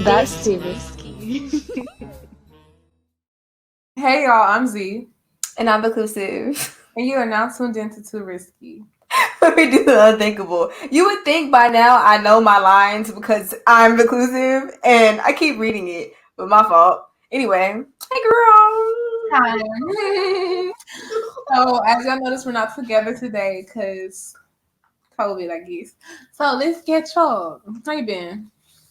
That's too risky. Hey y'all, I'm Z. And I'm inclusive. And you are now tuned into Too Risky. We do the unthinkable. You would think by now I know my lines because I'm inclusive and I keep reading it, but my fault. Anyway, hey girl. Hi. So as y'all notice, we're not together today because COVID, I guess. So let's get y'all. How you been?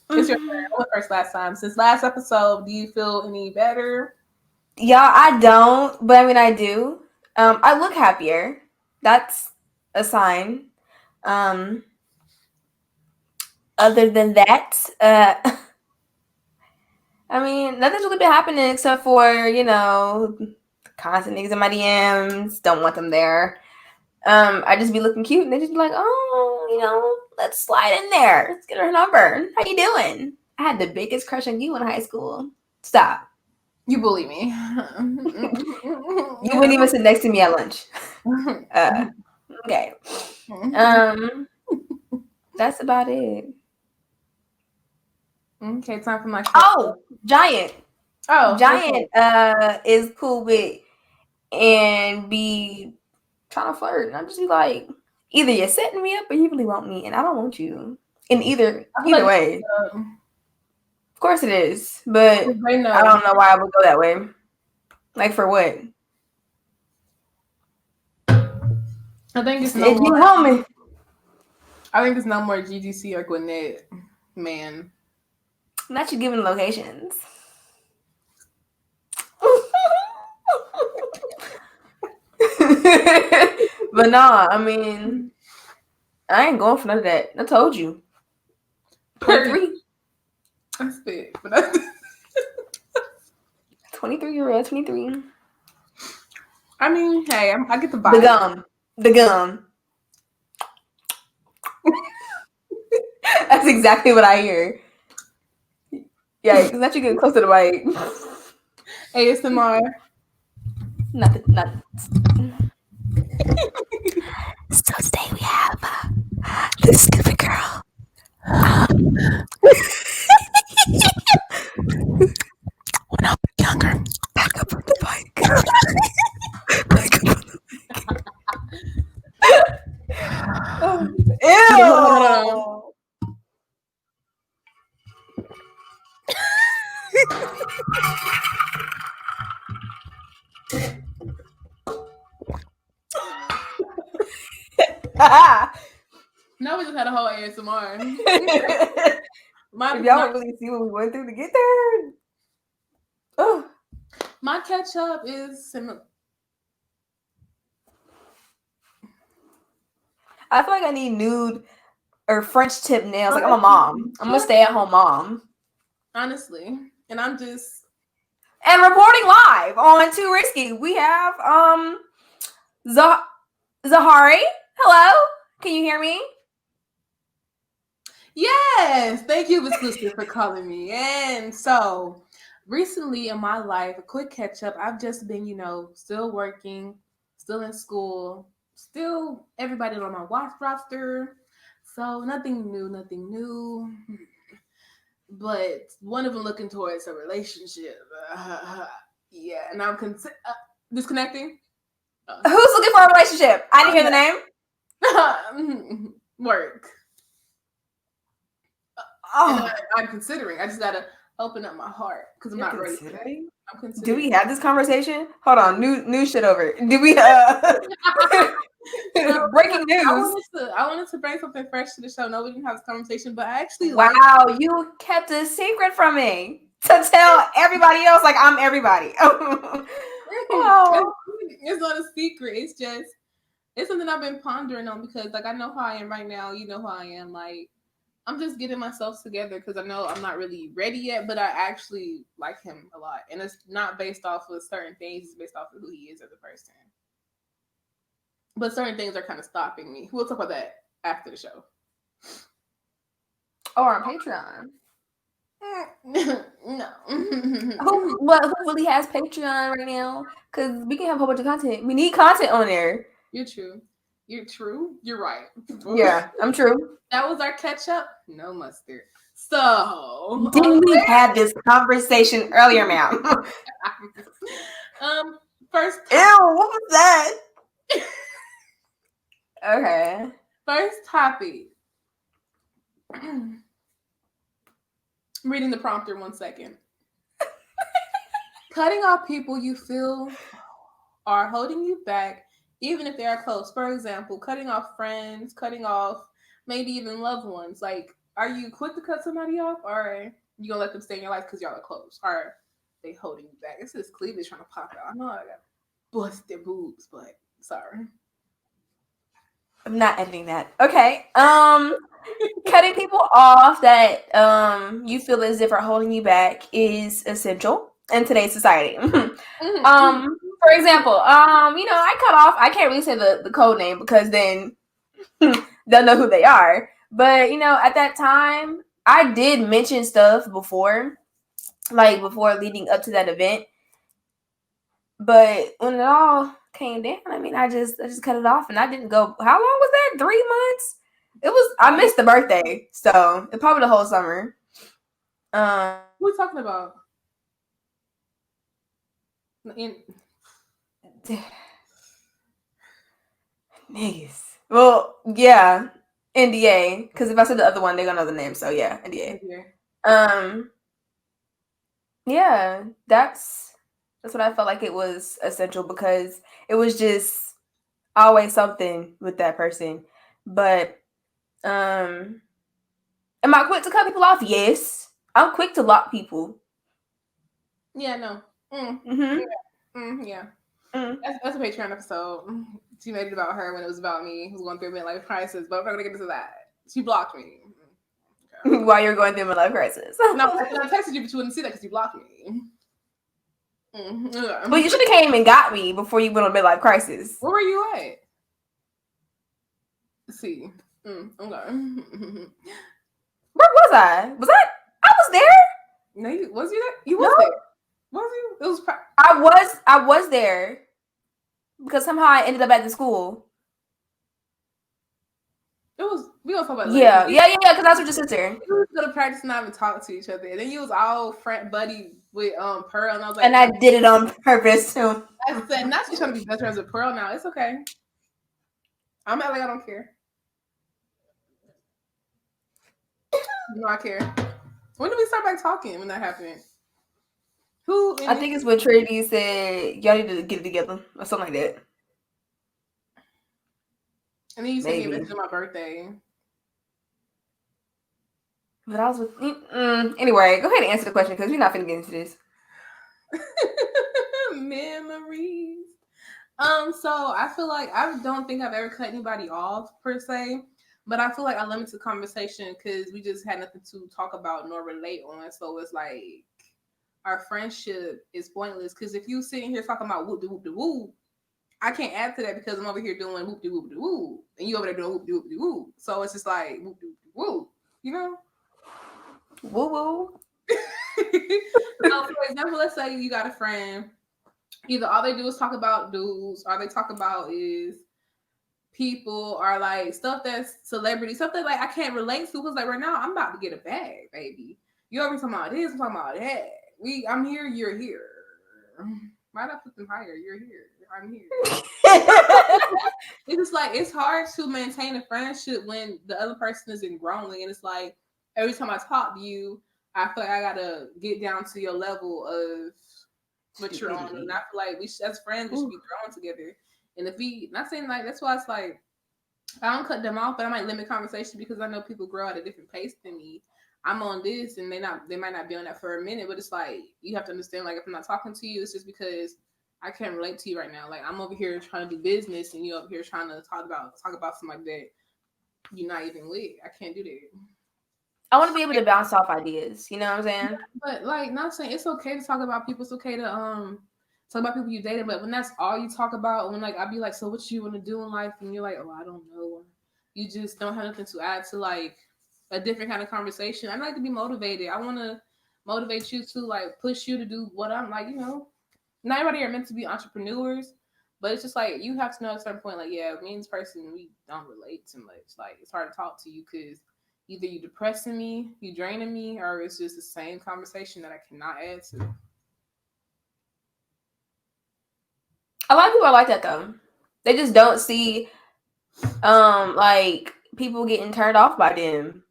It's your turn. I went first last time. Since last episode, do you feel any better? Yeah, I don't, but I mean I do. I look happier. That's a sign. Other than that, I mean, nothing's really been happening except for, constant niggas in my DMs. Don't want them there. I just be looking cute and they just be like, oh, let's slide in there. Let's get her number. How you doing? I had the biggest crush on you in high school. Stop. You bully me. You wouldn't even sit next to me at lunch. Okay. That's about it. Okay, time for my Giant. Oh, Giant is cool with and be trying to flirt. And I'm just be like, either you're setting me up or you really want me, and I don't want you. In either way. Of course it is. But I don't know why I would go that way. Like for what? I think it's no more. I think it's no more GGC or Gwinnett, man. Not you giving locations. But nah, I mean, I ain't going for none of that. I told you. 23. That's big, but that's 23-year-old, 23. I mean, hey, I get the vibe. The gum. That's exactly what I hear. Yeah, because not you getting close to the mic. ASMR. Nothing. So today we have this stupid girl. When I was younger, back up on the bike. Ew! No, we just had a whole ASMR. If y'all would really see what we went through to get there. Oh. My ketchup is similar. I feel like I need nude or French tip nails. Like I'm a mom. I'm a stay-at-home mom. Honestly. And I'm just... And reporting live on Too Risky, we have Zahari. Hello? Can you hear me? Yes! Thank you, Exclusive, for calling me. And so, recently in my life, a quick catch-up, I've just been, still working, still in school, still everybody on my watch roster. So, nothing new. But one of them looking towards a relationship. Yeah, and I'm disconnecting. Who's looking for a relationship? I didn't hear the name. Work. I'm considering. I just gotta open up my heart because I'm not ready. I'm considering. Do we have this conversation? Hold on, new shit over. Do we? Breaking news. I wanted to bring something fresh to the show. No, we didn't have this conversation, but I actually you kept a secret from me to tell everybody else. Like I'm everybody. Oh. It's not a secret. It's something I've been pondering on because, like, I know how I am right now. You know how I am. Like, I'm just getting myself together because I know I'm not really ready yet, but I actually like him a lot, and it's not based off of certain things. It's based off of who he is as a person. But certain things are kind of stopping me. We'll talk about that after the show. Or on Patreon. No. Who really has Patreon right now? Because we can have a whole bunch of content. We need content on there. You're true. You're true. You're right. Yeah, I'm true. That was our ketchup. No mustard. So Didn't we have this conversation earlier, ma'am? first Ew, what was that? Okay. first topic. Reading the prompter 1 second. Cutting off people you feel are holding you back, even if they are close. For example, cutting off friends, cutting off maybe even loved ones. Like, are you quick to cut somebody off, or you gonna let them stay in your life because y'all are close? Or they holding you back? It's this cleavage trying to pop out. I know I got busted boobs, but sorry. I'm not editing that. Okay. Cutting people off that you feel as if are holding you back is essential in today's society. For example, I cut off. I can't really say the code name because then they'll know who they are. But at that time, I did mention stuff before, like before leading up to that event. But when it all came down, I mean, I just cut it off, and I didn't go. How long was that? 3 months. It was. I missed the birthday, so it probably the whole summer. Who are we talking about? Niggas. Well, yeah, NDA. Because if I said the other one, they're gonna know the name. So yeah, NDA. Yeah, that's what I felt like it was essential because it was just always something with that person. But am I quick to cut people off? Yes, I'm quick to lock people. Yeah, no. Yeah. That's a Patreon episode. She made it about her when it was about me, who's going through a midlife crisis. But we're not gonna get into that. She blocked me. Okay. While you're going through a midlife crisis. No, I texted you, but you wouldn't see that because you blocked me. But you should have came and got me before you went on midlife crisis. Where were you at? Let's see. Okay. Where was I? I was there. No, was you there? You was there. Was you? It was. I was there because somehow I ended up at the school. It was. We gonna talk about it later. Yeah. Because that's what your sister. We was gonna practice and not even talk to each other. And then you was all friend buddy with Pearl, and I was like, and I did it on purpose too. I said, not you trying to be best friends with Pearl now. It's okay. I'm not like I don't care. No, I care. When did we start back talking? When that happened? Who? I think it's when Trinity said y'all need to get it together or something like that. And then you sent me a message on my birthday. But I was with. Anyway, go ahead and answer the question because we're not finna get into this. Memories. So I feel like I don't think I've ever cut anybody off per se, but I feel like I limited the conversation because we just had nothing to talk about nor relate on. So it's like our friendship is pointless because if you sitting here talking about whoop de whoop de woo, I can't add to that because I'm over here doing whoop de whoop de woo, and you over there doing whoop de whoop de woo. So it's just like whoop de whoop de woo, you know? Woo woo. So for example, let's say you got a friend. Either all they do is talk about dudes, or they talk about is people, or like stuff that's celebrity, something like I can't relate to. Because like right now, I'm about to get a bag, baby. You always talking about this, I'm talking about that. I'm here, you're here. Why'd I put them higher? You're here, I'm here. It's just like it's hard to maintain a friendship when the other person isn't growing, and it's like every time I talk to you, I feel like I gotta get down to your level of what you're on, and I feel like we as friends we should be growing together. And if we not saying like that's why it's like I don't cut them off, but I might limit conversation because I know people grow at a different pace than me. I'm on this, and they might not be on that for a minute, but it's like you have to understand like if I'm not talking to you, it's just because I can't relate to you right now. Like I'm over here trying to do business, and you over here trying to talk about something like that you're not even with. I can't do that. I want to be able to bounce off ideas. You know what I'm saying? But like, not saying it's okay to talk about people. It's okay to talk about people you dated. But when that's all you talk about, when like I'd be like, so what you want to do in life? And you're like, oh, I don't know. You just don't have nothing to add to like a different kind of conversation. I like to be motivated. I want to motivate you to like push you to do what I'm like. You know, not everybody are meant to be entrepreneurs, But it's just like you have to know at a certain point, like, yeah, me and this person, we don't relate too much. Like, it's hard to talk to you because either you depressing me, you draining me, or it's just the same conversation that I cannot add to. A lot of people are like that though. They just don't see like people getting turned off by them.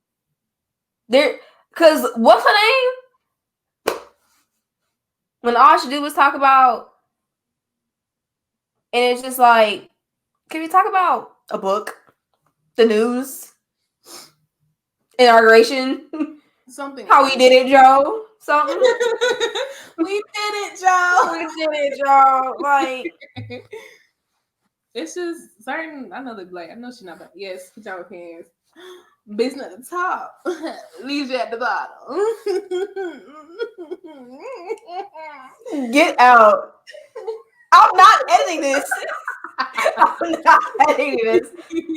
They're cause what's her name? When all she do was talk about, and it's just like, can we talk about a book, the news, inauguration, Something how we did it, Joe? Something. We did it, Joe. We did it, Joe. Like, it's just certain. I know the like. I know she's not. But yes, pajama pants. Business at the top, leaves you at the bottom. get out. I'm not editing this. I'm not editing this.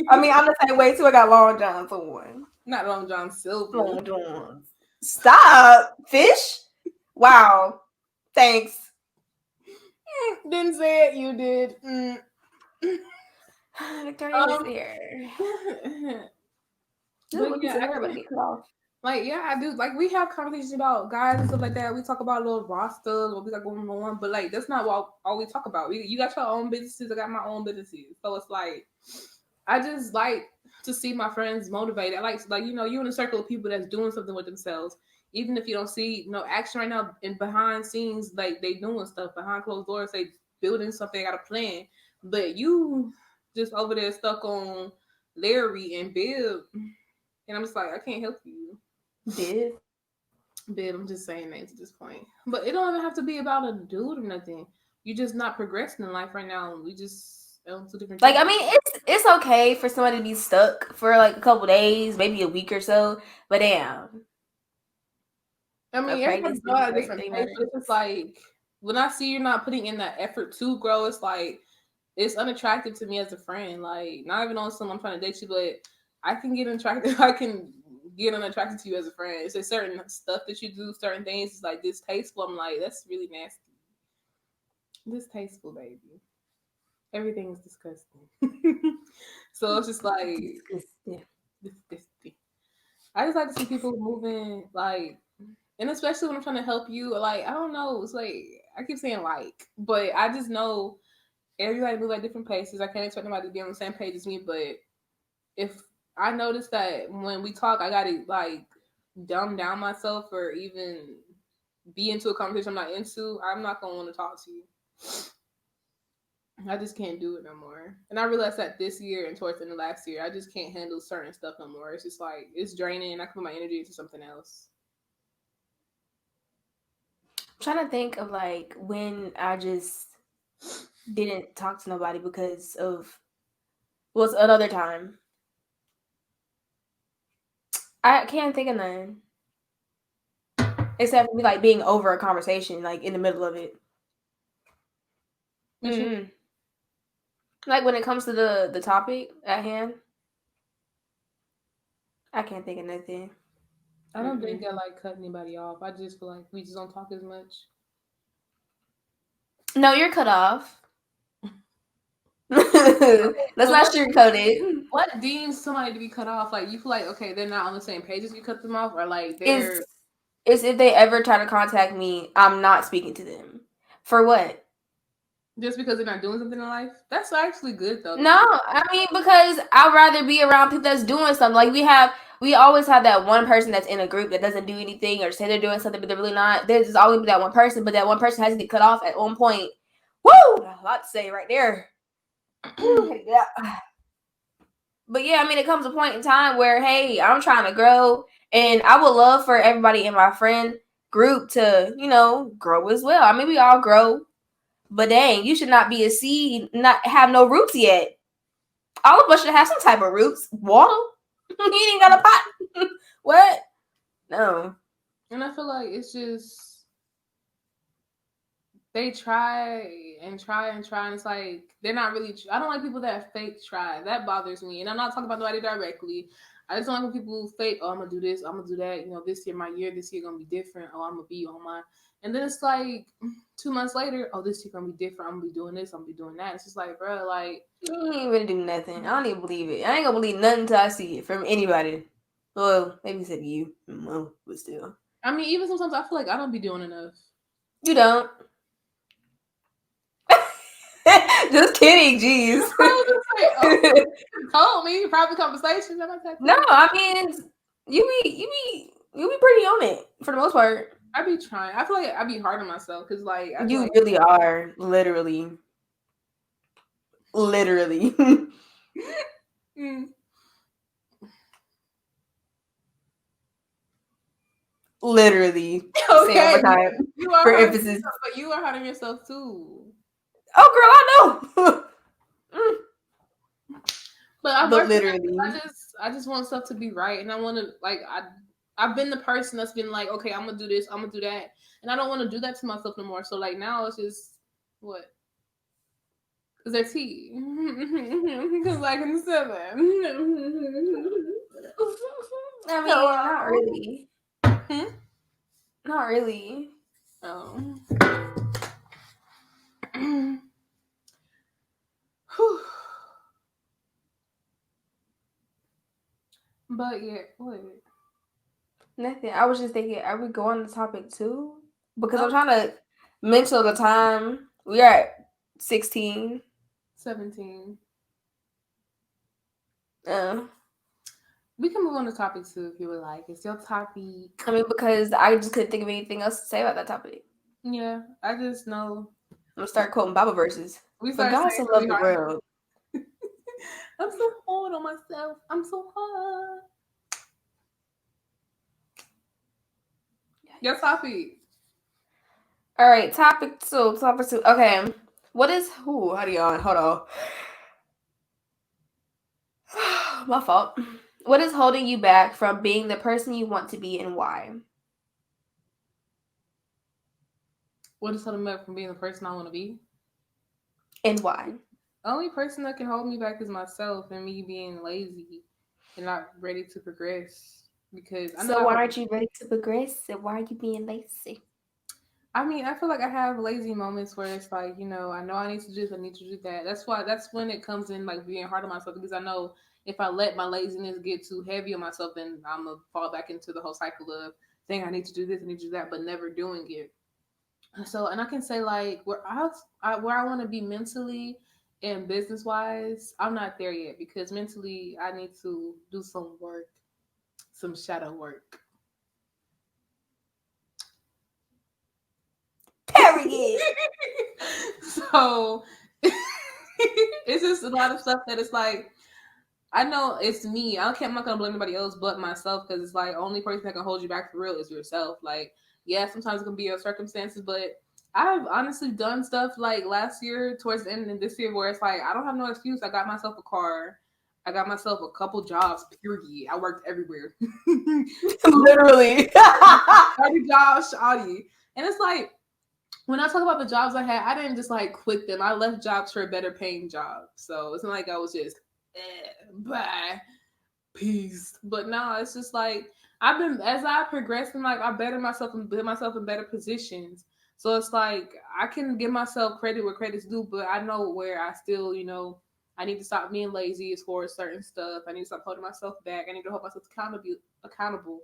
I mean, I'm the same way too. I got long johns for one. Not Long John Silver. Long johns. Stop, fish. Wow. Thanks. Didn't say it. You did. Victoria is here. But yeah, everybody get cut off. like, yeah, I do. Like, we have conversations about guys and stuff like that. We talk about a little roster, what we got going on, but like, that's not what all we talk about. You got your own businesses. I got my own businesses. So it's like, I just like to see my friends motivated. I like you know, you in a circle of people that's doing something with themselves. Even if you don't see no action right now, and behind scenes, like they doing stuff behind closed doors, they building something, they got a plan. But you just over there stuck on Larry and Bill, and I'm just like, I can't help you. Biv. I'm just saying names at this point. But it don't even have to be about a dude or nothing. You're just not progressing in life right now. We just on two different. Like, I mean, it's okay for somebody to be stuck for like a couple days, maybe a week or so. But damn. I mean, everybody's got a different pace, but it's just like when I see you're not putting in that effort to grow, it's like it's unattractive to me as a friend. Like, not even on someone I'm trying to date you, but I can get attracted. I can get unattracted to you as a friend. It's a certain stuff that you do, certain things. It's like distasteful. I'm like, that's really nasty. Distasteful, baby. Everything is disgusting. So it's just like disgusting. I just like to see people moving, like, and especially when I'm trying to help you. Like, I don't know. It's like I keep saying like, but I just know everybody move at different paces. I can't expect nobody to be on the same page as me. But if I notice that when we talk, I gotta like dumb down myself or even be into a conversation I'm not into, I'm not gonna want to talk to you. I just can't do it no more. And I realized that this year and towards the end of last year, I just can't handle certain stuff no more. It's just like it's draining and I can put my energy into something else. I'm trying to think of like when I just didn't talk to nobody because of was another time. I can't think of none. Except me like being over a conversation, like in the middle of it. Mm-hmm. Like when it comes to the topic at hand, I can't think of nothing. I don't think I like cut anybody off. I just feel like we just don't talk as much. No, you're cut off. Let's not sugarcoat it. What deems somebody to be cut off? Like, you feel like, okay, they're not on the same page as you cut them off, or like they're. Is if they ever try to contact me, I'm not speaking to them. For what? Just because they're not doing something in life? That's actually good though. No, I mean, because I'd rather be around people that's doing something. Like we always have that one person that's in a group that doesn't do anything or say they're doing something, but they're really not. There's just always that one person, but that one person has to get cut off at one point. Woo! A lot to say right there. Yeah. But yeah, I mean, it comes a point in time where, hey, I'm trying to grow, and I would love for everybody in my friend group to, you know, grow as well. I mean, we all grow, but dang, you should not be a seed, not have no roots yet. All of us should have some type of roots. Water. You ain't got a pot. What? No. And I feel like it's just they try and try and try, and it's like they're not really. I don't like people that fake try. That bothers me, and I'm not talking about nobody directly. I just don't like when people fake. Oh, I'm gonna do this. I'm gonna do that. You know, this year, my year, this year gonna be different. Oh, I'm gonna be on my. And then it's like 2 months later. Oh, this year gonna be different. I'm gonna be doing this. I'm gonna be doing that. It's just like, bro, like You ain't even do nothing. I don't even believe it. I ain't gonna believe nothing until I see it from anybody. Well, maybe said you, well, but still. I mean, even sometimes I feel like I don't be doing enough. You don't. Just kidding, jeez. I was just like, oh, you told me private conversations. No, I mean you be pretty on it for the most part. I be trying. I feel like I be hard on myself because like I feel You like, really are, literally. mm. Literally. Okay, Say one time you are for hard on emphasis. yourself, but you are hard on yourself too. Oh, girl, I know. But I've But worked. literally, I just want stuff to be right, and I want to like I've been the person that's been like, okay, I'm gonna do this, I'm gonna do that, and I don't want to do that to myself no more. So like now it's just what. Cause they're tea. Cause like in the 7. I mean, not really. Not really. Oh. But yeah, what? Nothing. I was just thinking, are we going on the topic too? Because I'm trying to mention the time. We are at 16. 17. Uh, We can move on to topic 2 if you would like. It's your topic. I mean, because I just couldn't think of anything else to say about that topic. Yeah, I just know. I'm gonna start quoting Bible verses. We For started God saying so really loved the hard. world. I'm so hard on myself. I'm so hard. Your topic. All right, topic 2. Topic 2. Okay, what is who? How do you on? Hold on. My fault. What is holding you back from being the person you want to be, and why? What is holding me up from being the person I want to be? And why? The only person that can hold me back is myself and me being lazy and not ready to progress. Because I know. So why aren't you ready to progress? And why are you being lazy? I mean, I feel like I have lazy moments where it's like, you know I need to do this, I need to do that. That's when it comes in like being hard on myself because I know if I let my laziness get too heavy on myself, then I'm gonna fall back into the whole cycle of saying I need to do this, I need to do that, but never doing it. So, and I can say like where I want to be mentally and business wise, I'm not there yet because mentally I need to do some work, some shadow work. Period. So it's just a lot of stuff that it's like I know it's me. I'm not gonna blame anybody else but myself because it's like only person that can hold you back for real is yourself. Like, yeah, sometimes it can be your circumstances, but I've honestly done stuff like last year towards the end of this year where it's like I don't have no excuse. I got myself a car. I got myself a couple jobs, period. I worked everywhere. Literally. 30 jobs, shoddy. And it's like when I talk about the jobs I had, I didn't just like quit them. I left jobs for a better paying job. So it's not like I was just bye, peace. But no, it's just like I've been as I progress and like I better myself and put myself in better positions. So it's like I can give myself credit where credit's due, but I know where I still, I need to stop being lazy as far as certain stuff. I need to stop holding myself back. I need to hold myself accountable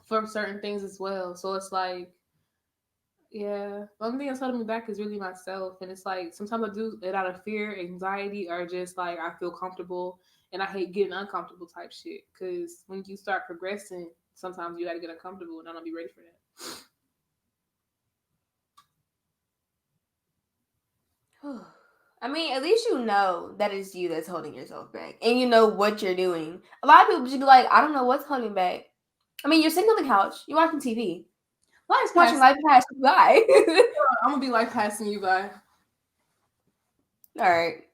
for certain things as well. So it's like yeah, the only thing that's holding me back is really myself, and it's like sometimes I do it out of fear, anxiety, or just like I feel comfortable, and I hate getting uncomfortable type shit. Because when you start progressing, sometimes you got to get uncomfortable, and I don't be ready for that. I mean, at least you know that it's you that's holding yourself back, and you know what you're doing. A lot of people just be like, "I don't know what's holding me back." I mean, you're sitting on the couch, you're watching TV, Life's watching life pass you by. I'm gonna be like passing you by. All right,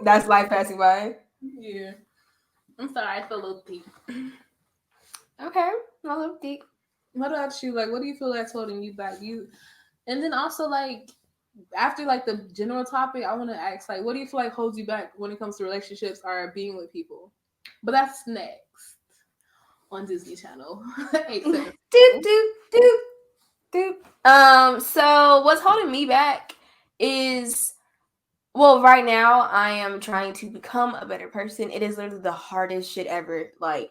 that's life passing by. Yeah, I'm sorry, I feel a little deep. Okay, a little deep. What about you? Like, what do you feel that's holding you back? And then also like after like the general topic, I want to ask like, what do you feel like holds you back when it comes to relationships or being with people? But that's next on Disney Channel 8 7. Doop doop doop doop. So what's holding me back is, well, right now I am trying to become a better person. It is literally the hardest shit ever. Like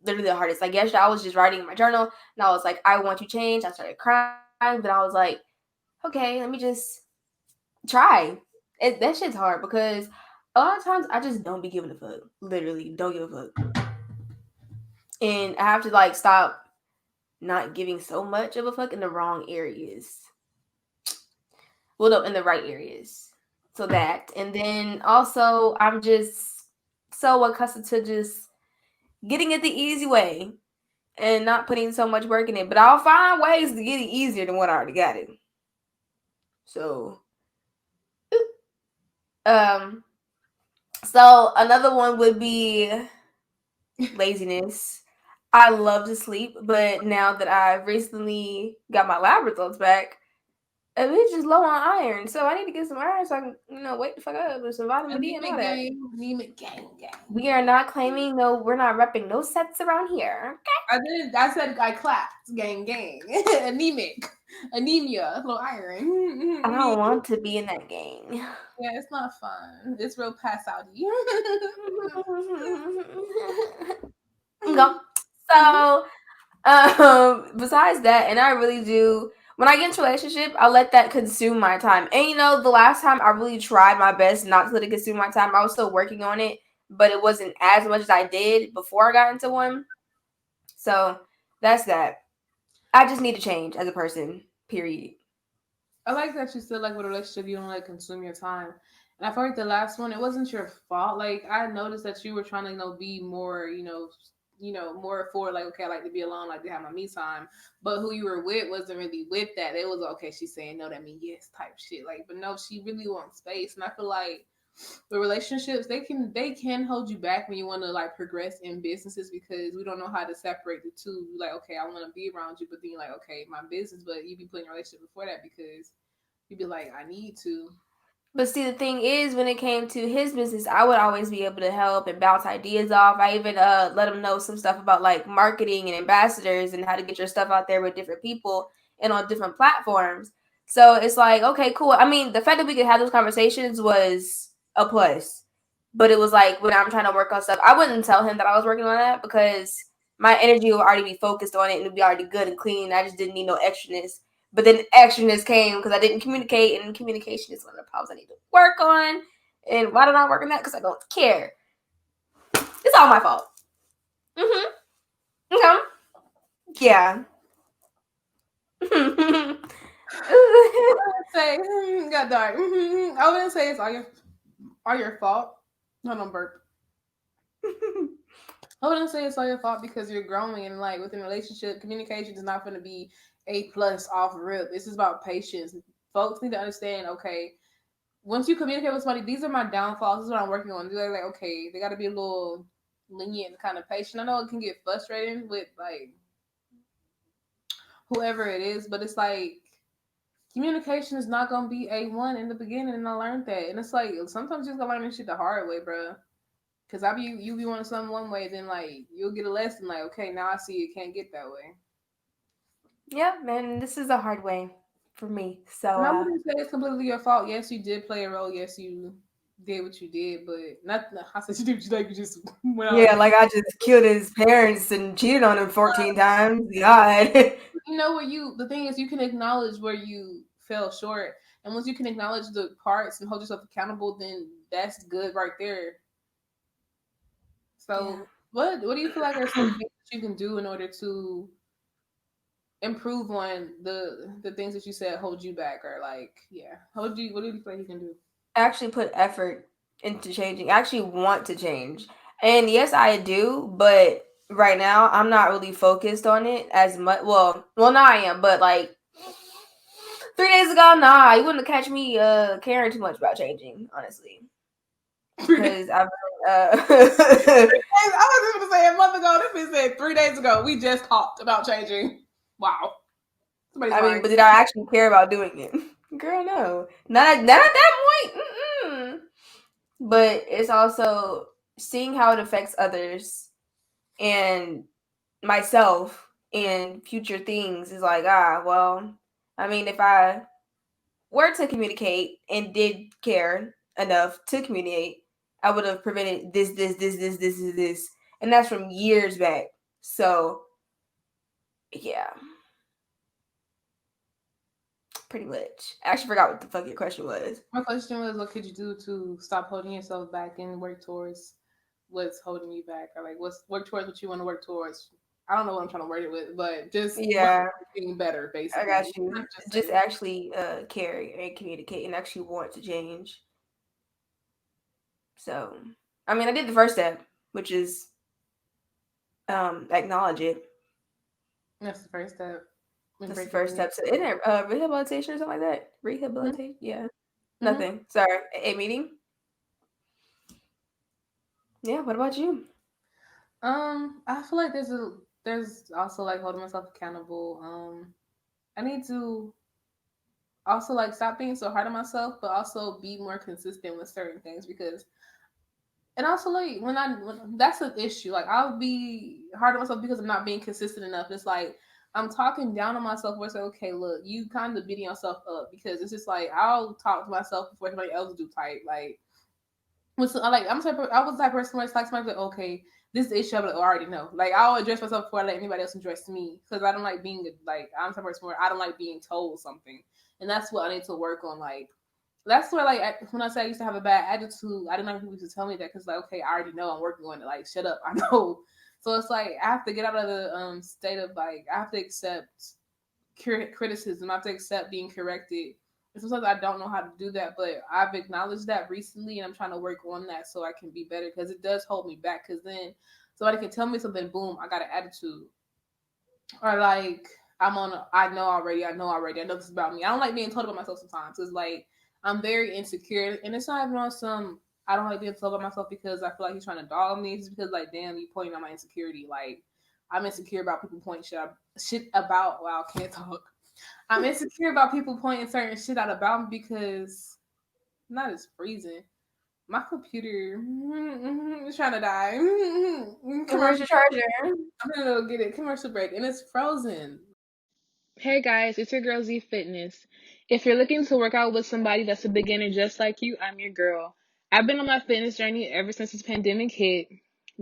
literally the hardest. Like yesterday I was just writing in my journal and I was like, I want to change. I started crying, but I was like, okay, let me just try. That shit's hard because a lot of times I just don't be giving a fuck. Literally, don't give a fuck. And I have to like stop not giving so much of a fuck in the wrong areas. Well, no, in the right areas. So that. And then also, I'm just so accustomed to just getting it the easy way and not putting so much work in it. But I'll find ways to get it easier than what I already got it. So, um, so another one would be laziness. I love to sleep, but now that I've recently got my lab results back, it's just low on iron. So I need to get some iron so I can, wake the fuck up with some vitamin D and all that. Anemic gang. We are not claiming we're not repping no sets around here. Okay? I said I clapped. Gang. Anemic. Anemia. Low iron. I don't want to be in that gang. Yeah, it's not fun. It's real pass outy. Go. So, besides that, and I really do, when I get into a relationship, I let that consume my time. And the last time I really tried my best not to let it consume my time, I was still working on it, but it wasn't as much as I did before I got into one. So that's that. I just need to change as a person, period. I like that you said like with a relationship you don't let consume your time. And I feel like the last one, it wasn't your fault. Like I noticed that you were trying to, be more, more for like, okay, I like to be alone, like to have my me time. But who you were with wasn't really with that. It was okay, she's saying no, that means yes type shit. Like, but no, she really wants space. And I feel like the relationships they can hold you back when you want to like progress in businesses because we don't know how to separate the two. Like, okay, I want to be around you, but then you're like, okay, my business, but you be putting your relationship before that because you'd be like, I need to. But see, the thing is, when it came to his business, I would always be able to help and bounce ideas off. I even let him know some stuff about like marketing and ambassadors and how to get your stuff out there with different people and on different platforms. So it's like, okay, cool. I mean, the fact that we could have those conversations was a plus. But it was like when I'm trying to work on stuff, I wouldn't tell him that I was working on that because my energy would already be focused on it and it'd be already good and clean. I just didn't need no extraness. But then extraness came because I didn't communicate, and communication is one of the problems I need to work on. And why don't I work on that? Because I don't care. It's all my fault. Okay. Yeah. Say got dark. I wouldn't say it's all your fault. No, no burp. I wouldn't say it's all your fault because you're growing and like within a relationship, communication is not going to be A+ off rip. It's just about patience. Folks need to understand. Okay, once you communicate with somebody, these are my downfalls. This is what I'm working on. They're like, okay, they got to be a little lenient and kind of patient. I know it can get frustrating with like whoever it is, but it's like communication is not gonna be A1 in the beginning, and I learned that. And it's like sometimes you just gotta learn this shit the hard way, bro. Cause you be wanting something one way, then like you'll get a lesson. Like, okay, now I see it can't get that way. Yeah, man, this is a hard way for me. So, And I wouldn't say it's completely your fault. Yes, you did play a role. Yes, you did what you did, but not. I said you did what you like. You just went out. yeah, like I just killed his parents and cheated on him 14 times. God. You know what the thing is, you can acknowledge where you fell short, and once you can acknowledge the parts and hold yourself accountable, then that's good right there. So, Yeah. what do you feel like are some things that you can do in order to improve on the things that you said hold you back, or like, yeah, what do you feel like you can do? Actually put effort into changing. I actually want to change. And yes, I do, but right now I'm not really focused on it as much. Well, now I am, but like 3 days ago, nah, you wouldn't catch me caring too much about changing, honestly. Because I've I was just gonna say a month ago. This bitch said 3 days ago. We just talked about changing. Wow. Somebody's I mean, lying. but did I actually care about doing it? Girl, no. Not at that point. Mm-mm. But it's also seeing how it affects others and myself and future things is like, well, I mean, if I were to communicate and did care enough to communicate, I would have prevented this. And that's from years back. So, yeah. Pretty much. I actually forgot what the fuck your question was. My question was, what could you do to stop holding yourself back and work towards what's holding you back, or like what's work towards what you want to work towards? I don't know what I'm trying to word it with, but just Yeah, being better, I basically. got you. Just Just say, actually care and communicate and actually want to change. So, I mean, I did the first step, which is acknowledge it. that's the first step. That's the Embrace first it. step. So, isn't it rehabilitation or something like that? Rehabilitation? Yeah. Mm-hmm. Nothing. Sorry. A meeting? Yeah. What about you? I feel like there's also like holding myself accountable. I need to also like stop being so hard on myself, but also be more consistent with certain things because and also like when that's an issue. Like I'll be hard on myself because I'm not being consistent enough. It's like I'm talking down on myself where it's like, okay, look, you kind of beating yourself up because it's just like I'll talk to myself before anybody else do type. Like like I was that person where it's like somebody's like, okay, this is the issue, but I already know. Like I'll address myself before I let anybody else address me because I don't like being like I'm the person where I don't like being told something, and that's what I need to work on. Like that's where like when I say I used to have a bad attitude, I didn't like people to tell me that because like okay, I already know I'm working on it. Like shut up, I know. So it's like I have to get out of the state of like I have to accept criticism. I have to accept being corrected. And sometimes I don't know how to do that, but I've acknowledged that recently, and I'm trying to work on that so I can be better because it does hold me back. Because then somebody can tell me something, boom, I got an attitude, or like I know already, I know this is about me. I don't like being told about myself sometimes. It's like I'm very insecure, and it's not even on some. I don't like being told about myself because I feel like he's trying to dog me. It's because like, damn, you pointing on my insecurity. Like I'm insecure about people pointing shit about. Wow, can't talk. I'm insecure about people pointing certain shit out about me because not as freezing. My computer is trying to die. Where's your charger? I'm gonna go get it. Commercial break, and it's frozen. Hey guys, it's your girl Z.FITNESS. If you're looking to work out with somebody that's a beginner just like you, I'm your girl. I've been on my fitness journey ever since this pandemic hit,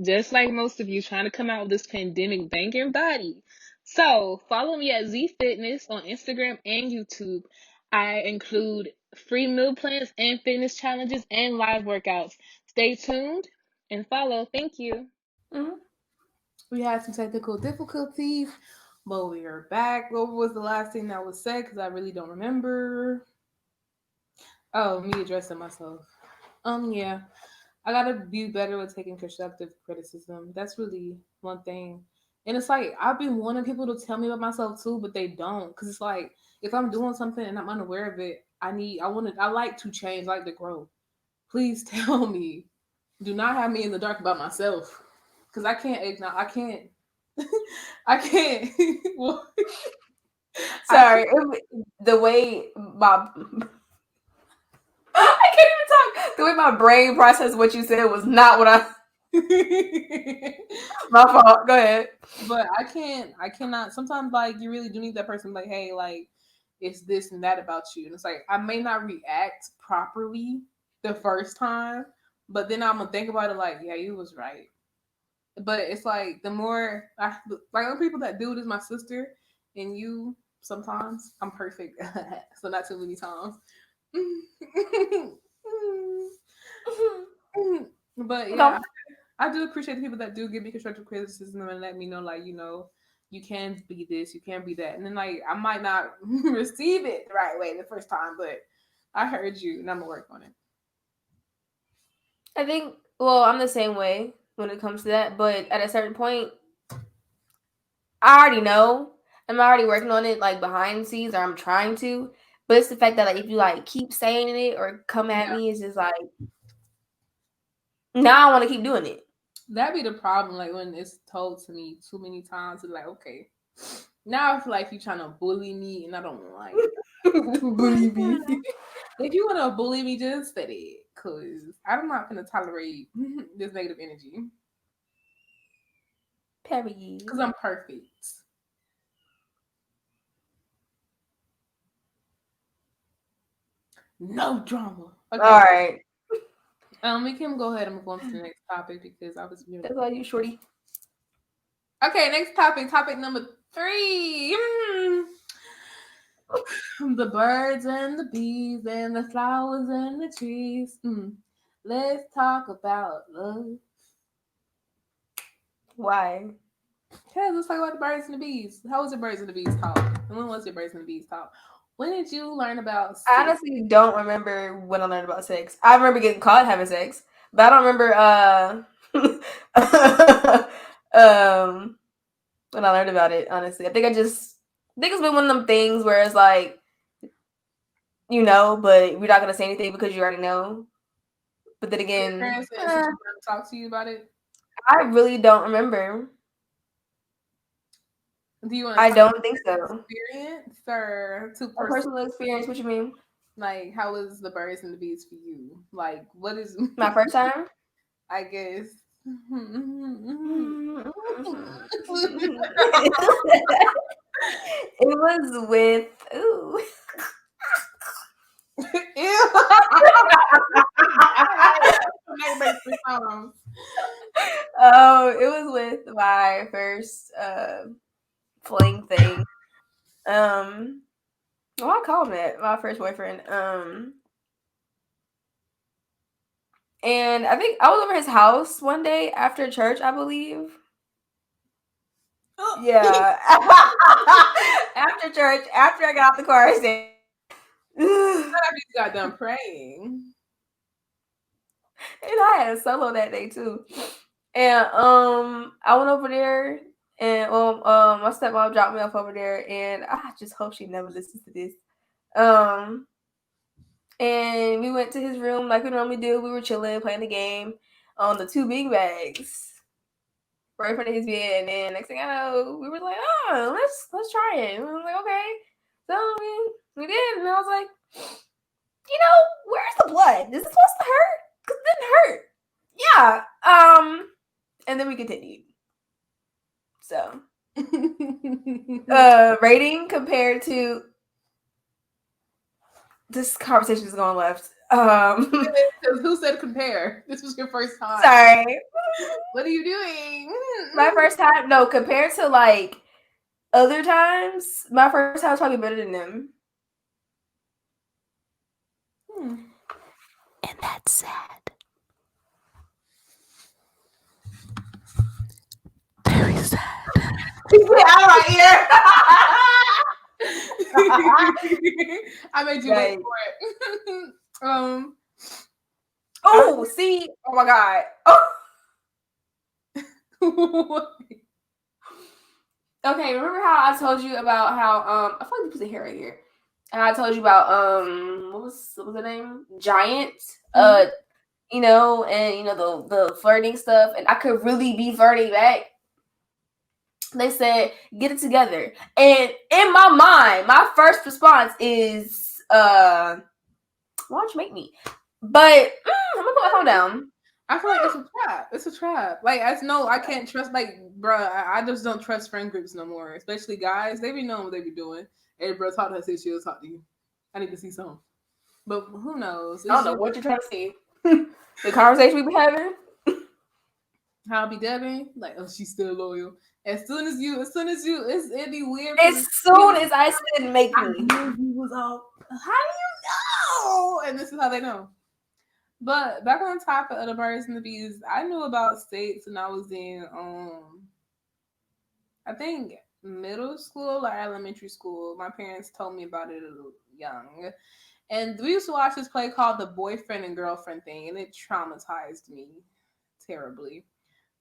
just like most of you trying to come out with this pandemic banging body. So follow me at Z.FITNESS on Instagram and YouTube. I include free meal plans and fitness challenges and live workouts. Stay tuned and follow. Thank you. Mm-hmm. We had some technical difficulties, but we are back. What was the last thing that was said? Because I really don't remember. Oh, me addressing myself. Yeah, I gotta be better with taking constructive criticism. That's really one thing. And it's like I've been wanting people to tell me about myself too, but they don't. Cause it's like if I'm doing something and I'm unaware of it, I like to change, I like to grow. Please tell me. Do not have me in the dark about myself. Cause I can't ignore. I can't. I can't. Well, I Sorry. The way my I can't even talk. The way my brain processed what you said was not what I. can't. My fault. Go ahead. But I can't. I cannot. Sometimes, like you really do need that person. Like, hey, like it's this and that about you, and it's like I may not react properly the first time, but then I'm gonna think about it. Like, yeah, you was right. But it's like the more like the people that do it is my sister and you. Sometimes I'm perfect, so not too many times. But yeah, No. I do appreciate the people that do give me constructive criticism and let me know, like, you can be this, you can be that. And then, like, I might not receive it the right way the first time, but I heard you and I'm going to work on it. I think, well, I'm the same way when it comes to that, but at a certain point, I already know. I'm already working on it, like behind the scenes, or I'm trying to. But it's the fact that, like, if you like keep saying it or come at Yeah. me, it's just like now I want to keep doing it. That'd be the problem, like, when it's told to me too many times, it's like, okay. Now I feel like you're trying to bully me, and I don't like that. Bully me. If you want to bully me, just say it, cause I'm not gonna tolerate this negative energy. Period. Cause I'm perfect. No drama. All Okay. right. We can go ahead and move on to the next topic because I was really. That's all you, shorty. Okay, next topic. Topic number 3. The birds and the bees and the flowers and the trees. Let's talk about love. Why? Okay, let's talk about the birds and the bees. How was the birds and the bees talk? And when was your birds and the bees talk? When did you learn about I sex? honestly don't remember when I learned about sex. I remember getting caught having sex, but I don't remember when I learned about it, honestly. I think it's been one of them things where it's like, but we're not gonna say anything because you already know. But then Your again, parents didn't sit you down and talk to you about it? I really don't remember. Do you want to I talk don't think about so. experience or too A personal? personal experience, what you mean? Like, how was the birds and the bees for you? Like, what is? My first time? I guess. It was with ooh. Ew. Make break 3 times. Oh, it was with my first fling thing. Well, I called it my first boyfriend. And I think I was over his house one day after church, I believe. Yeah. After church, after I got out the car, I said, Not after you got done praying. and I had a solo that day too. And I went over there and my stepmom dropped me off over there and I just hope she never listens to this. Um and we went to his room like we normally do. We were chilling, playing the game on the 2 big bags right in front of his bed. And then next thing I know, we were like, oh, let's try it. And we were like, okay. So we did, and I was like, where's the blood? Is it supposed to hurt? Because it didn't hurt. Yeah. And then we continued. So rating compared to this conversation is going left. Who said compare? This was your first time. Sorry. What are you doing? My first time, no, compared to like other times, my first time was probably better than them. And that's sad. Very sad. Out of my ear. I made you wait for it. Oh, see, oh my god. Oh. Okay, remember how I told you about how I feel like you put the hair right here. And I told you about what was the name? Giant. And the flirting stuff, and I could really be flirting back. They said, get it together. And in my mind, my first response is, why'd you make me? But I'm gonna put my phone down. I feel like it's a trap. It's a trap. Like, I can't trust, like, bruh, I just don't trust friend groups no more. Especially guys. They be knowing what they be doing. Hey, bro, talk to her, say she'll talk to you. I need to see something. But who knows? I don't know what you're trying to see. The conversation we be having. How I be dabbing? Like, oh, she's still loyal. As soon as you, it'd be weird. As soon as I said make me. I knew you was off. How do you know? And this is how they know. But back on topic of the birds and the bees, I knew about states when I was in I think middle school or elementary school. My parents told me about it young. And we used to watch this play called The Boyfriend and Girlfriend Thing, and it traumatized me terribly.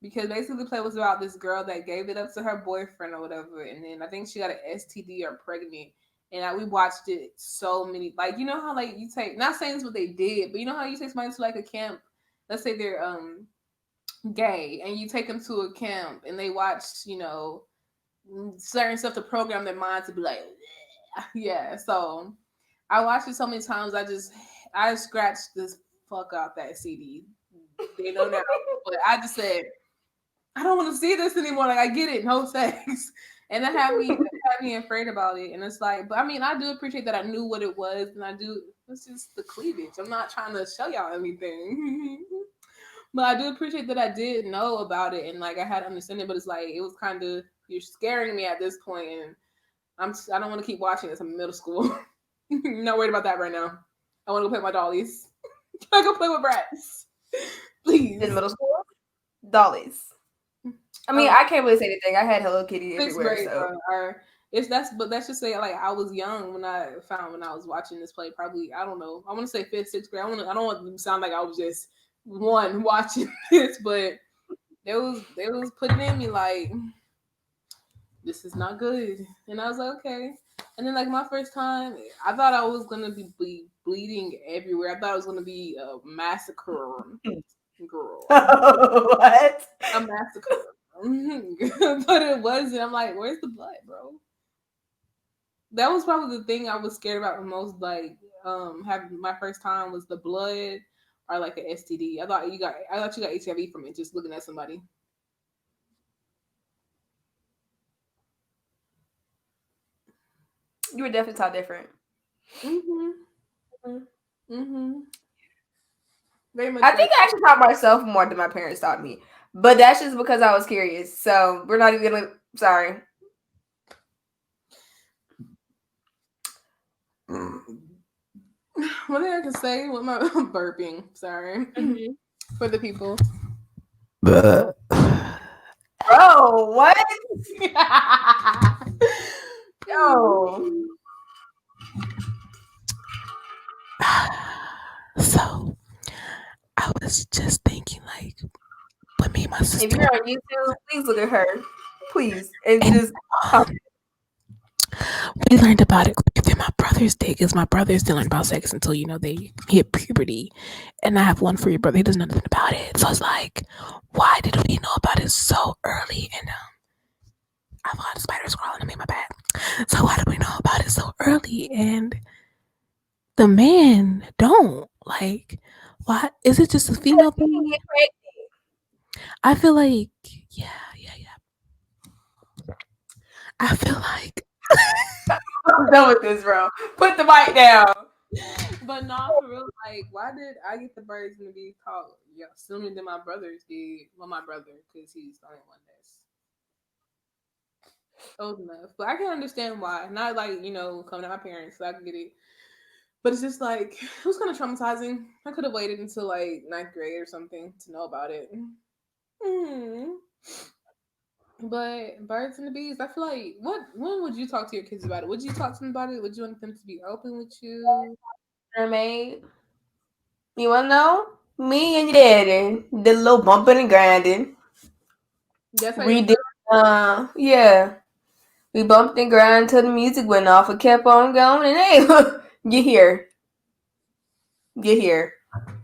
Because basically the play was about this girl that gave it up to her boyfriend or whatever, and then I think she got an STD or pregnant. And we watched it so many, like, you know how, like, you take, not saying it's what they did, but you know how you take somebody to like a camp, let's say they're gay, and you take them to a camp and they watch, certain stuff to program their mind to be like, yeah. So I watched it so many times. I scratched this fuck out that CD. They know now, but I just said I don't want to see this anymore. Like I get it, no sex, and it had me afraid about it. And it's like, but I mean, I do appreciate that I knew what it was, and I do. It's just the cleavage. I'm not trying to show y'all anything. But I do appreciate that I did know about it and like I had understanding. But it's like it was kind of you're scaring me at this point, and I don't want to keep watching this. I'm in middle school. Not worried about that right now. I want to go play with my dollies. I go play with brats, please. In middle school, dollies. I mean, I can't really say anything. I had Hello Kitty everywhere. Grade, So but let's just say like I was young when I was watching this play. Probably I don't know. I want to say fifth, sixth grade. I don't want to sound like I was just one watching this, but they was putting in me like this is not good, and I was like okay. And then like my first time, I thought I was gonna be bleeding everywhere. I thought it was gonna be a massacre, girl. what? A massacre. But it wasn't. I'm like, where's the blood, bro? That was probably the thing I was scared about the most. Like, having my first time was the blood or like an STD. I thought you got HIV from it just looking at somebody. You were definitely taught different. Very much. I think I actually taught myself more than my parents taught me, but that's just because I was curious. So we're not even gonna. Sorry. What thing I can say with my burping? Sorry for the people. Bro, what? Yo. So I was just thinking, like, when me and my sister. If you're on YouTube, please look at her, please, and just. We learned about it quicker than my brothers did because my brothers didn't learn about sex until they hit puberty, and I have one for your brother. He doesn't know nothing about it, so it's like, why did we know about it so early? And I have a lot of spiders crawling on me, my bad. So why did we know about it so early? And the man don't like. Why is it just a female thing? I feel like, yeah. I feel like I'm done with this, bro. Put the mic down. But not for real. Like, why did I get the birds and the bees called sooner than my brothers did? Well, my brother, because he's the only one that's old enough. But I can understand why. Not like coming to my parents, so I can get it. But it's just like it was kind of traumatizing. I could have waited until like 9th grade or something to know about it. But birds and the bees, I feel like when would you talk to your kids about it? Would you talk to them about it? Would you want them to be open with you? Mermaid. You wanna know? Me and your daddy did a little bumping and grinding. That's how we did. Yeah. We bumped and grinded till the music went off. It kept on going, and hey, get here.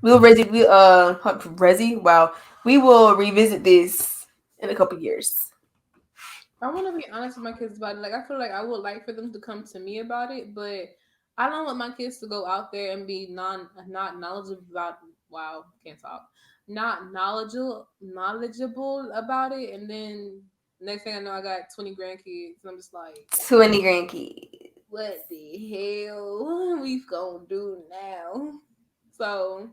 We'll Resi. Wow. We will revisit this in a couple years. I want to be honest with my kids about it. Like, I feel like I would like for them to come to me about it, but I don't want my kids to go out there and be not knowledgeable about. Wow, can't talk. Not knowledgeable about it, and then next thing I know, I got 20 grandkids, and I'm just like 20 grandkids. What the hell we gonna do now? So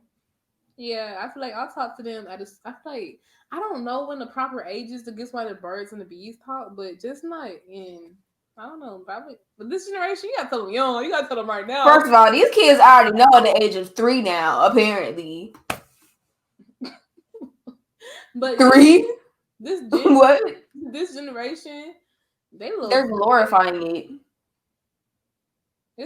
yeah, I feel like I'll talk to them I feel like I don't know when the proper age is to get why the birds and the bees talk, but just not in I don't know, probably. But this generation, you gotta tell them young. You gotta tell them right now. First of all, these kids already know the age of 3 now, apparently. But 3? What? This generation, they're glorifying it.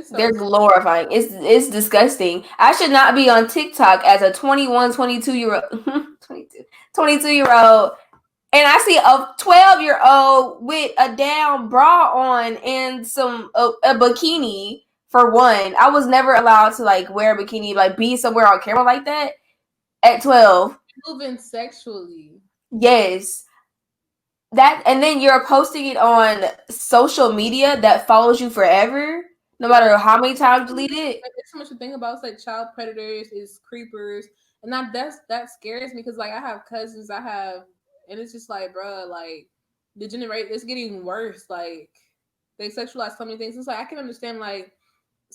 So they're glorifying. It's disgusting. I should not be on TikTok as a 21, 22-year-old 22-year-old, and I see a 12-year-old with a down bra on and some a bikini. For one, I was never allowed to like wear a bikini, like be somewhere on camera like that at 12. Moving sexually. Yes. that, and then you're posting it on social media that follows you forever, no matter how many times you delete it. Like, there's so much to think about. It's like child predators, is creepers, and that scares me because like I have cousins, and it's just like, bro, like it's getting worse. Like they sexualize so many things. It's like I can understand like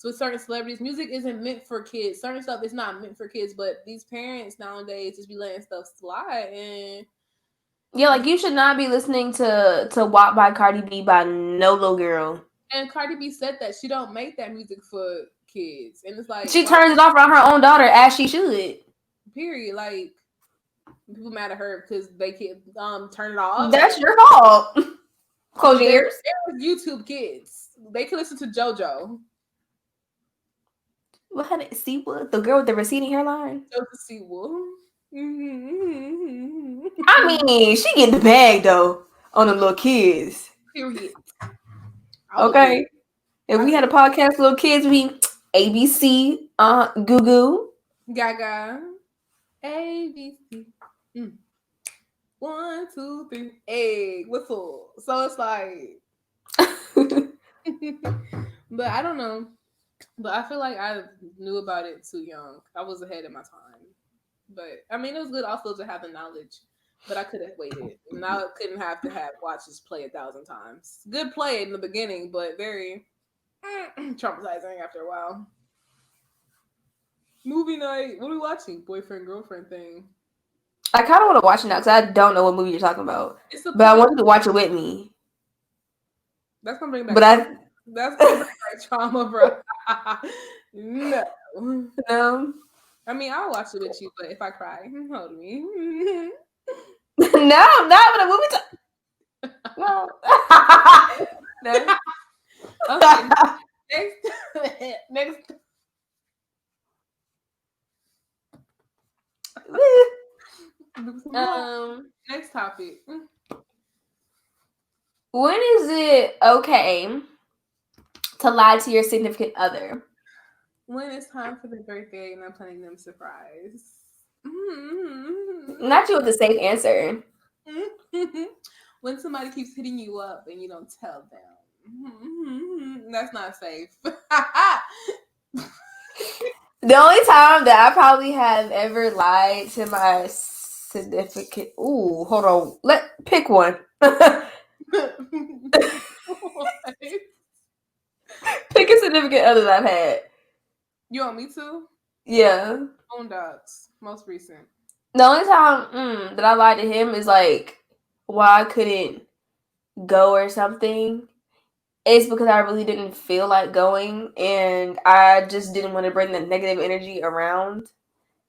with certain celebrities, music isn't meant for kids. Certain stuff is not meant for kids, but these parents nowadays just be letting stuff slide and. Yeah, like you should not be listening to "WAP" by Cardi B by no little girl. And Cardi B said that she don't make that music for kids, and it's like she turns it off around her own daughter as she should. Period. Like people mad at her because they can't turn it off. That's your fault. Close your ears. They're YouTube kids. They can listen to JoJo. What? See what? The girl with the receding hairline? JoJo Siwa. I mean, she get the bag though on the little kids. Period. Okay. If we had a podcast, little kids, we ABC, Goo Goo, Gaga, ABC. 1, 2, 3, egg whistle. So it's like, but I don't know. But I feel like I knew about it too young. I was ahead of my time. But I mean, it was good also to have the knowledge. But I could have waited. Now I couldn't have to have watches play 1,000 times. Good play in the beginning, but very traumatizing after a while. Movie night. What are we watching? Boyfriend girlfriend thing. I kind of want to watch it now because I don't know what movie you're talking about. But I want you to watch it with me. That's gonna bring back. That's gonna bring back trauma, bro. No. I mean, I'll watch it with you, but if I cry, hold me. No, I'm not with a movie. No. No. Okay. Next. Next topic. When is it okay to lie to your significant other? When it's time for their birthday and I'm planning them surprise. Not you with the safe answer. When somebody keeps hitting you up and you don't tell them. That's not safe. The only time that I probably have ever lied to my significant... Ooh, hold on. Pick one. Pick a significant other that I've had. You want me to? Yeah. Boondocks. Most recent. The only time that I lied to him is like why I couldn't go or something. It's because I really didn't feel like going and I just didn't want to bring the negative energy around.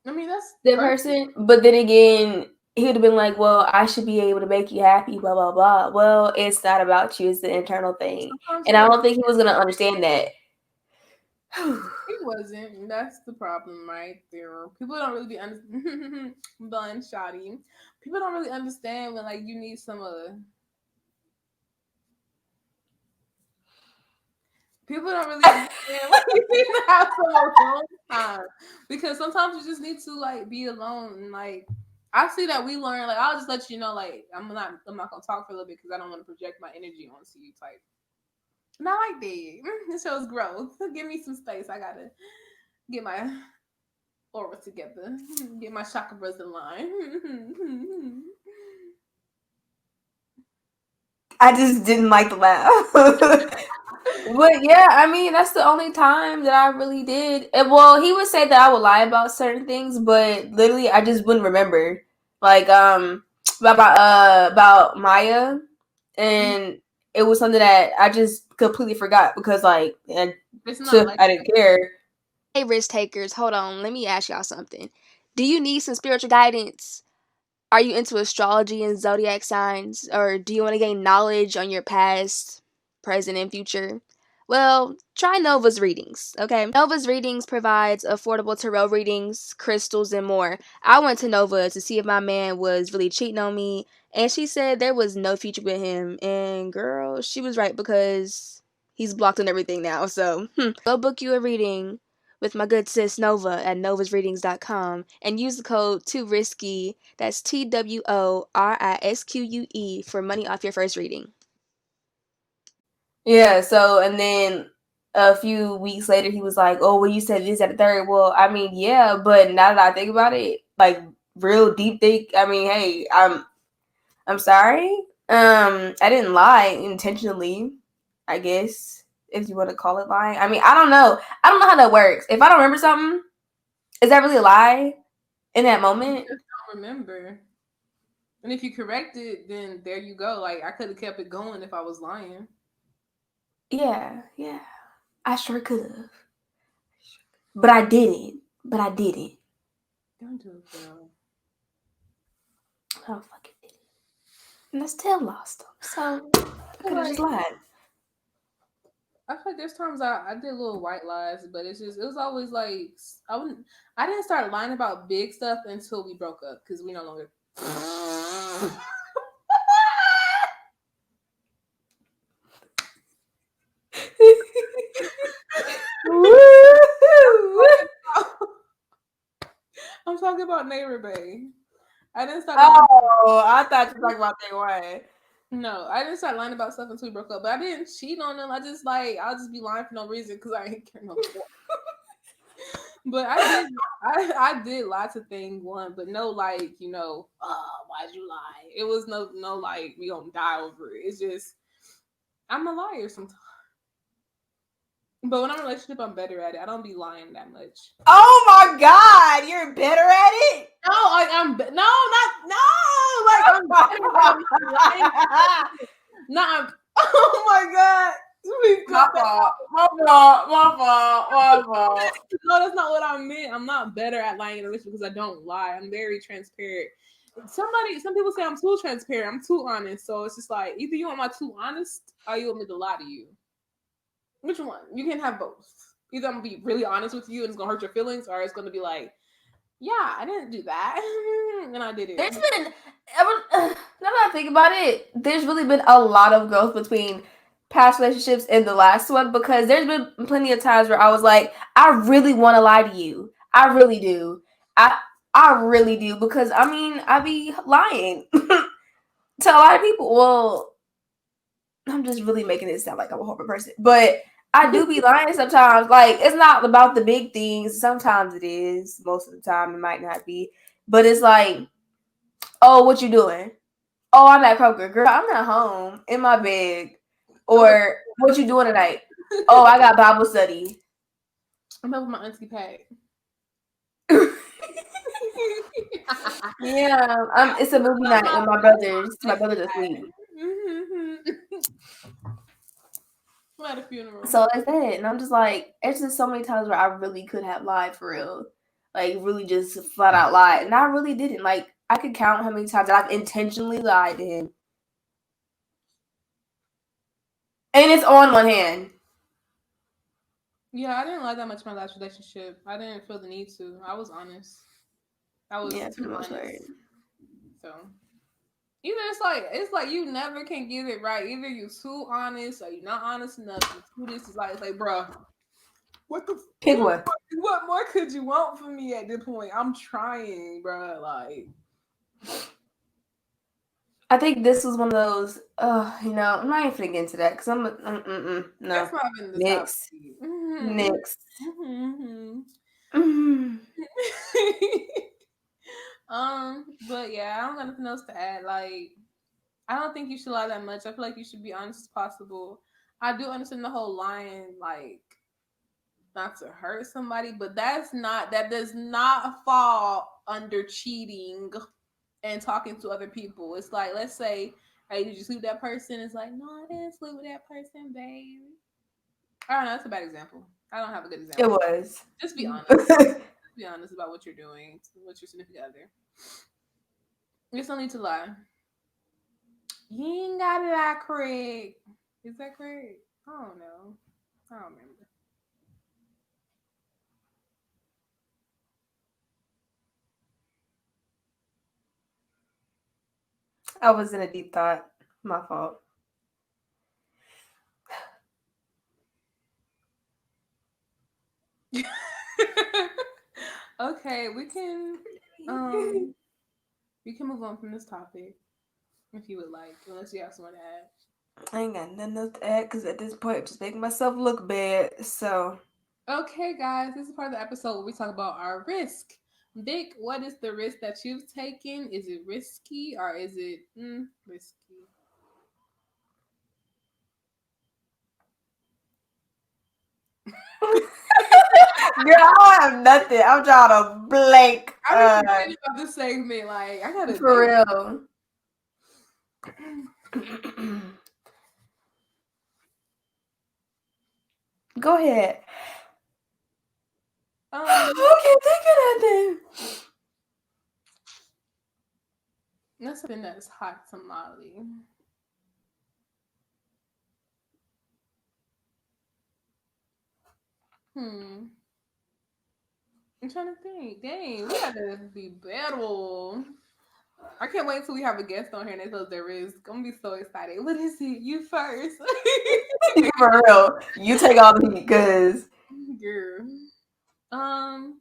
I mean, that's the person. But then again, he would have been like, well, I should be able to make you happy, blah, blah, blah. Well, it's not about you. It's the internal thing. And I don't think he was going to understand that. He wasn't. That's the problem right there. People don't really be bun shoddy. People don't really understand when like you need some people don't really understand when you need to have some alone time. Because sometimes you just need to like be alone and like I see that we learn like I'll just let you know like I'm not gonna talk for a little bit because I don't want to project my energy onto you type. Not like that. It shows growth. Give me some space. I gotta get my aura together. Get my chakras in line. I just didn't like the laugh. But yeah, I mean, that's the only time that I really did. And, well, he would say that I would lie about certain things, but literally I just wouldn't remember. Like about Maya, and it was something that I just completely forgot because like I didn't care. Hey, risk takers, hold on. Let me ask y'all something. Do you need some spiritual guidance? Are you into astrology and zodiac signs? Or do you want to gain knowledge on your past, present, and future? Well, try Nova's readings, okay? Nova's readings provides affordable tarot readings, crystals, and more. I went to Nova to see if my man was really cheating on me, and she said there was no future with him. And girl, she was right because he's blocked on everything now, so go book you a reading with my good sis Nova at novasreadings.com and use the code TWORISQUE, that's TWORISQUE, for money off your first reading. Yeah, so, and then a few weeks later, he was like, oh, well, you said this at the third. Well, I mean, yeah, but now that I think about it, like, real deep think, I mean, hey, I'm sorry. I didn't lie intentionally, I guess, if you want to call it lying. I mean, I don't know. I don't know how that works. If I don't remember something, is that really a lie in that moment? I just don't remember. And if you correct it, then there you go. Like, I could have kept it going if I was lying. Yeah. I sure could have. But I didn't. Don't do it, girl. I don't fucking did it. And I still lost them. So I could have just lied. I feel like there's times I did little white lies, but it was always like I didn't start lying about big stuff until we broke up because we no longer. I'm talking about Neighbor Bay. I didn't start. I thought you were talking about that way. No, I didn't start lying about stuff until we broke up. But I didn't cheat on them. I'll just be lying for no reason because I ain't care no more. But I did lie to thing one, but no like, why'd you lie? It was no like we gonna die over it. It's just I'm a liar sometimes. But when I'm in a relationship, I'm better at it. I don't be lying that much. Oh my God, you're better at it? No, like I'm better at lying. No, oh my God. My fault. No, that's not what I meant. I'm not better at lying in a relationship because I don't lie. I'm very transparent. Some people say I'm too transparent. I'm too honest. So it's just like either you want my too honest or you want me to lie to you. Which one? You can have both. Either I'm gonna be really honest with you and it's gonna hurt your feelings, or it's gonna be like, yeah, I didn't do that, and I did it. There's been, now that I think about it, there's really been a lot of growth between past relationships and the last one, because there's been plenty of times where I was like, I really want to lie to you. I really do. I really do, because I mean, I be lying to a lot of people. Well, I'm just really making it sound like I'm a horrible person, but I do be lying sometimes. Like, it's not about the big things. Sometimes it is. Most of the time, it might not be. But it's like, oh, what you doing? Oh, I'm at Kroger. Girl, I'm at home in my bed. Or, what you doing tonight? Oh, I got Bible study. I'm up with my auntie Pat. Yeah, it's a movie night with my brothers. My brothers are asleep. I'm at a funeral. So it's that. And I'm just like, it's just so many times where I really could have lied for real. Like, really just flat out lied. And I really didn't. Like, I could count how many times I've intentionally lied to him. And it's on one hand. Yeah, I didn't lie that much in my last relationship. I didn't feel the need to. I was honest. I was too honest. Right. So either it's like you never can get it right. Either you too honest or you're not honest enough. You too this is like, bro, what the pick one? What more could you want from me at this point? I'm trying, bro. Like, I think this was one of those. I'm not even gonna get into that because no. That's not even the Next. Mm-hmm. Next. Mm-hmm. But yeah, I don't got nothing else to add. Like, I don't think you should lie that much. I feel like you should be honest as possible. I do understand the whole lying, like, not to hurt somebody, but that does not fall under cheating and talking to other people. It's like, let's say, hey, did you sleep with that person? It's like, no, I didn't sleep with that person, babe. I don't know. That's a bad example. I don't have a good example. It was. Just be honest. Just be honest about what you're doing, what you're significant other. There's no need to lie. You ain't got it out, Craig. Is that Craig? I don't know. I don't remember. I was in a deep thought. My fault. Okay, we can move on from this topic if you would like, unless you have something to add. I ain't got nothing else to add because at this point, I'm just making myself look bad. So, Okay, guys, this is part of the episode where we talk about our risk. Vic, what is the risk that you've taken? Is it risky or is it risky? girl, I have nothing. I'm trying to blank. I've been complaining about this segment. Like, I gotta For think. real. Go ahead. I can't think of nothing. That's something that's hot tamale. Hmm. I'm trying to think. Dang, we gotta be better. I can't wait until we have a guest on here and they tell us their risk. I'm gonna be so excited. What is it? You first. For real. You take all the heat, cause Girl. Um,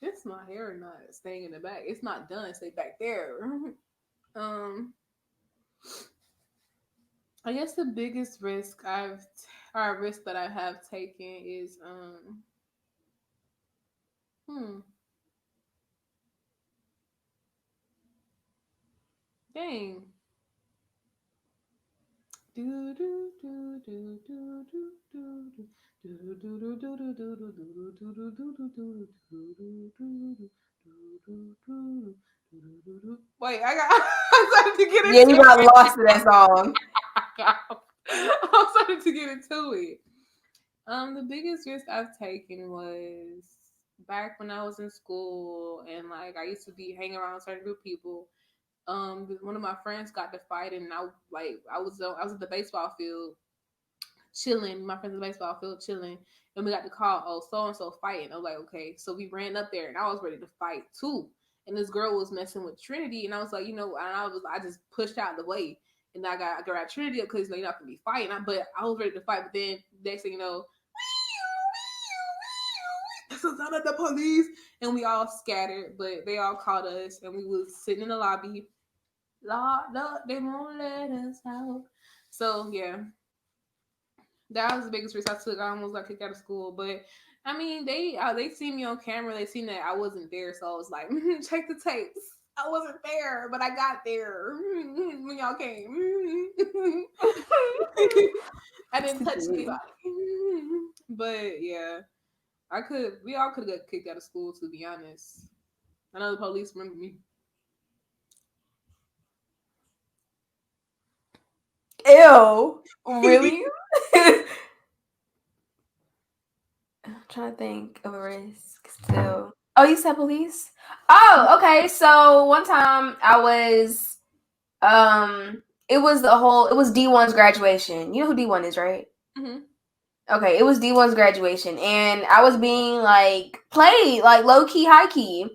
it's my hair not staying in the back. It's not done. Stay back there. Um, I guess the biggest risk that I have taken is hmm, dang. Do do do do do do do do. Wait, I got. I started to get yeah, you into got it. lost in that song. I'm starting to get into it. The biggest risk I've taken was back when I was in school and like I used to be hanging around a certain group of people. One of my friends got to fight and I was at the baseball field chilling. My friends at the baseball field chilling, and we got the call, oh, so and so fighting. I was like, okay. So we ran up there, and I was ready to fight too. And this girl was messing with Trinity, and I was like, I just pushed out the way, and I grabbed Trinity up because you're not gonna be fighting. But I was ready to fight, but then next thing you know, so out of the police, and we all scattered, but they all caught us, and we was sitting in the lobby, locked up. They won't let us out. So yeah, that was the biggest risk I took. I almost got kicked out of school, but I mean, they seen me on camera. They seen that I wasn't there, so I was like, check the tapes. I wasn't there, but I got there when y'all came. I didn't touch anybody, but yeah, I could. We all could have got kicked out of school, to be honest. I know the police remember me. Ew. Really? I'm trying to think of a risk still. Oh, you said police? Oh, okay. So one time I was it was D1's graduation. You know who D1 is, right? Mm-hmm. Okay, it was D1's graduation and I was being like played like low key, high key.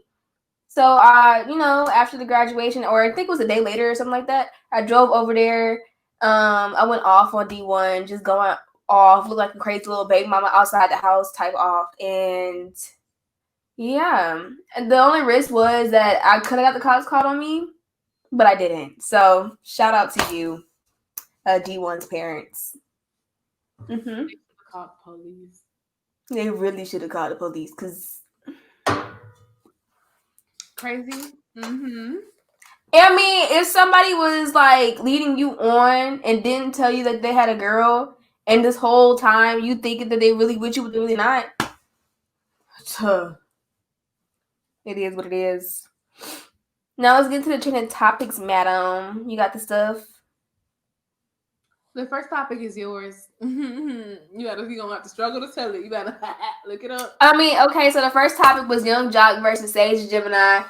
So after the graduation, or I think it was a day later or something like that, I drove over there. I went off on D1, just going off, look like a crazy little baby mama outside the house type off. And yeah. And the only risk was that I could have got the cops called on me, but I didn't. So shout out to you, D1's parents. Mm-hmm. Called police. They really should have called the police because Crazy. Mm-hmm. I mean, if somebody was like leading you on and didn't tell you that they had a girl, and this whole time you thinking that they really with you, but they're really not, it is what it is. Now let's get to the trending topics, madam. You got the stuff. The first topic is yours. You gonna have to struggle to tell it. You better look it up. I mean, okay, so the first topic was Young Jock versus Sage Gemini.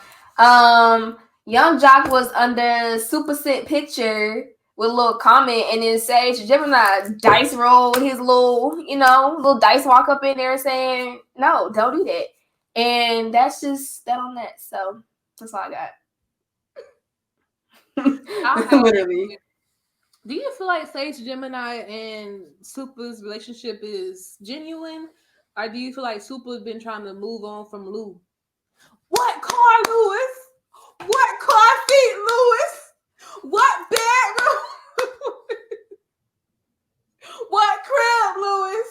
Young Jock was under super sit picture with a little comment, and then Sage Gemini dice rolled his little dice walk up in there saying, "No, don't do that." And that's just that on that. So that's all I got. Literally. Do you feel like Sage Gemini and Super's relationship is genuine, or do you feel like Super's been trying to move on from Lou? What car, Lewis? What car seat, Lewis? What bedroom? What crib, Lewis?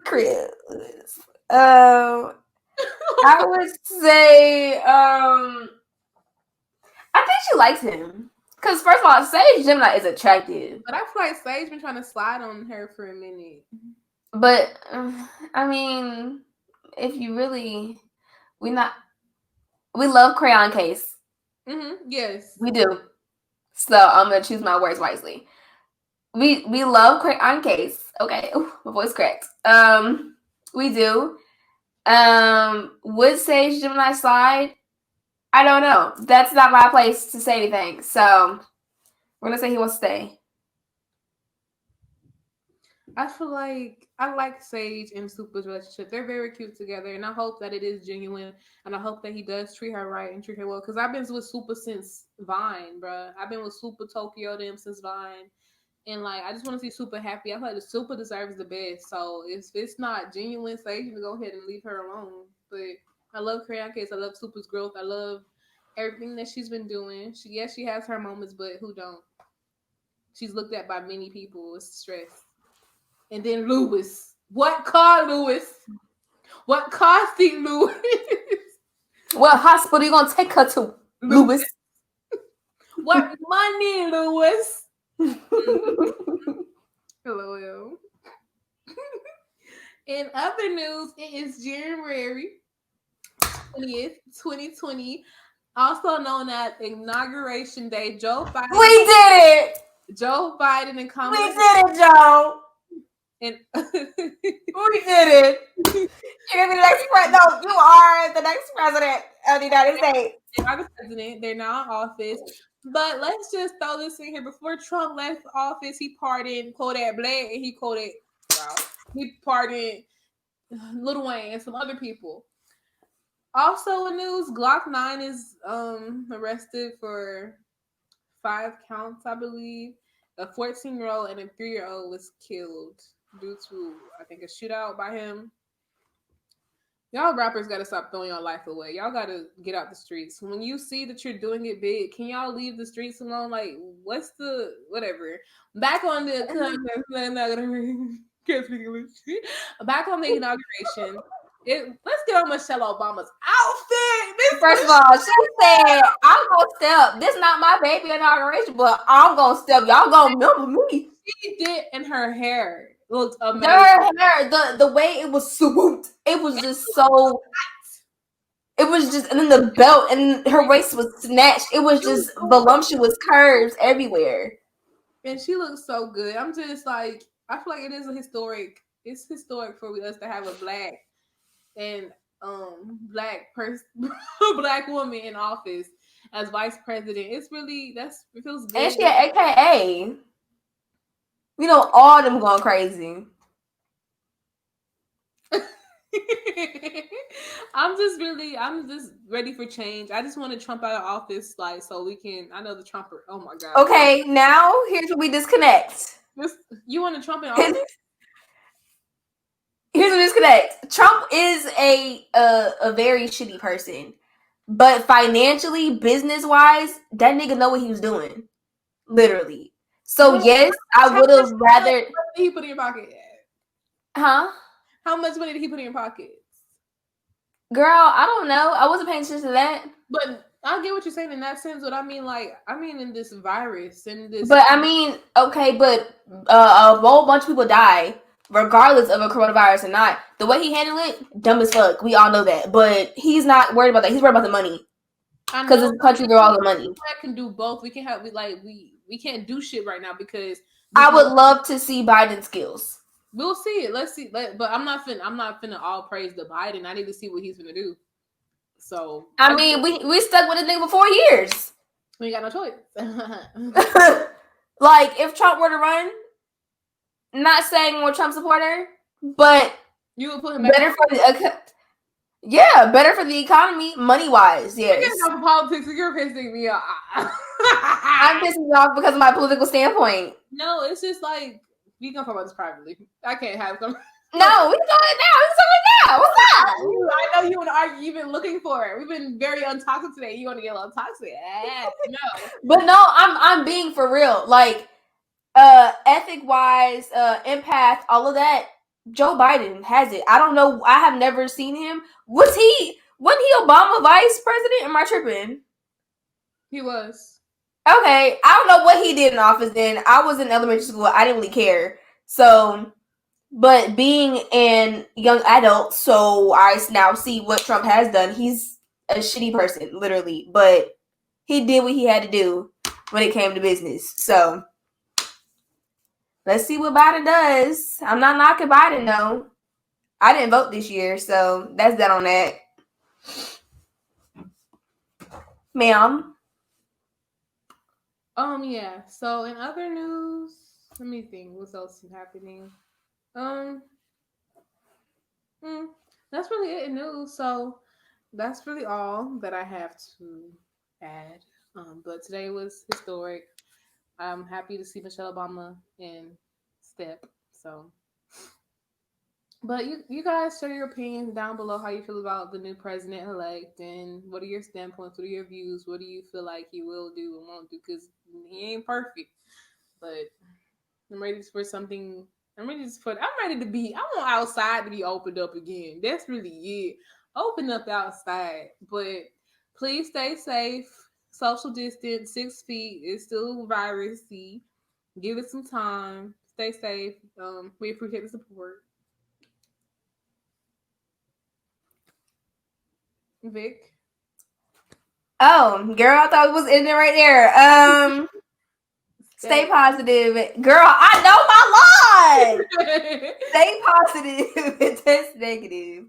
Crib. I would say, I think she likes him. Because, first of all, Sage Gemini is attractive. But I feel like Sage been trying to slide on her for a minute. But, I mean, if you really, we love Crayon Case. Yes. We do. So, I'm going to choose my words wisely. We love Crayon Case. Okay. Ooh, my voice cracked. We do. Would Sage Gemini slide? I don't know. That's not my place to say anything. So we're gonna say he wants to stay. I feel like I like Sage and Super's relationship. They're very cute together, and I hope that it is genuine. And I hope that he does treat her right and treat her well. Because I've been with Super since Vine, bruh. I've been with Super Tokyo them since Vine. And like, I just want to see Super happy. I feel like the Super deserves the best. So if it's not genuine, Sage to go ahead and leave her alone. But I love Crayon Case. I love Super's growth. I love everything that she's been doing. She has her moments, but who don't? She's looked at by many people. It's stress. And then Lewis. What car, Lewis? What car seat, Lewis? What hospital you gonna take her to, Lewis? What money, Lewis? LOL. In other news, it is January 20th, 2020, also known as Inauguration Day. Joe Biden. We did it! Joe Biden and Kamala. We did it, Joe! And we did it! You're gonna be the next president. No, you are the next president of the United States. They are the president. They're now in office. But let's just throw this in here. Before Trump left office, he pardoned Kodak Black and he pardoned Lil Wayne and some other people. Also in news, Glock 9 is arrested for 5 counts, I believe. A 14-year-old and a 3-year-old was killed due to, I think, a shootout by him. Y'all rappers gotta stop throwing your life away. Y'all gotta get out the streets. When you see that you're doing it big, can y'all leave the streets alone? Like, what's the whatever? Back on the can't speak English. Back on the inauguration. Let's get on Michelle Obama's outfit. First of all, she said, "I'm gonna step. This not my baby inauguration, but I'm gonna step. Y'all gonna remember me." She did, and her hair looked amazing. Her hair, the way it was swooped, it was just so. It was just, and then the belt and her waist was snatched. It was just voluptuous curves everywhere. And she looks so good. I'm just like, I feel like it is historic. It's historic for us to have a black and black person, black woman in office as vice president. It's really it feels good. And she had AKA. You know, all them going crazy. I'm just ready for change. I just want to Trump out of office, like, so we can. I know the Trumper. Oh my god. Okay, now here's where we disconnect. You want to Trump in office? Here's what disconnect. Trump is a very shitty person, but financially, business wise, that nigga know what he was doing, literally. So yes, I would have rather. What did he put in your pocket? Huh? How much money did he put in your pockets? Girl, I don't know. I wasn't paying attention to that. But I get what you're saying in that sense. But I mean in this virus and this. But I mean, okay, but a whole bunch of people die, regardless of a coronavirus or not. The way he handled it, dumb as fuck. We all know that. But he's not worried about that. He's worried about the money. Because it's a country for all the money. I can do both. We can have we can't do shit right now because I would love to see Biden's skills. We'll see it. Let's see. But I'm not finna all praise the Biden. I need to see what he's gonna do. So I mean, we stuck with this nigga for 4 years. We ain't got no choice. Like, if Trump were to run, not saying I'm a Trump supporter, but you would put him back better for the better for the economy, money wise. Yes. You're getting politics. You're pissing me off. I'm pissing you off because of my political standpoint. No, it's just like we can talk about this privately. I can't have them. No, we can talk it now. We can talk it now. What's up? I know you want to argue. You've been looking for it. We've been very untoxic today. You want to get a little toxic? No. But no, I'm being for real. Like, ethic wise, empath, all of that. Joe Biden has it. I don't know. I have never seen him. Wasn't he Obama vice president? Am I tripping? He was. Okay, I don't know what he did in office then. I was in elementary school. I didn't really care. So, but being an young adult, so I now see what Trump has done. He's a shitty person, literally. But he did what he had to do when it came to business. So, let's see what Biden does. I'm not knocking Biden, though. I didn't vote this year, so that's that on that. Ma'am. Yeah. So in other news, let me think. What else is happening? That's really it in news. So that's really all that I have to add. But today was historic. I'm happy to see Michelle Obama in step. So, but you guys share your opinions down below how you feel about the new president elect and what are your standpoints, what are your views, what do you feel like he will do and won't do, because he ain't perfect, but I'm ready for something. I'm ready to be. I want outside to be opened up again. That's really it. Open up outside, but please stay safe. Social distance, 6 feet. It's still virusy. Give it some time. Stay safe. We appreciate the support. Vic. Oh, girl, I thought it was in there right there. Stay positive. Girl, I know my line. Stay positive and test negative.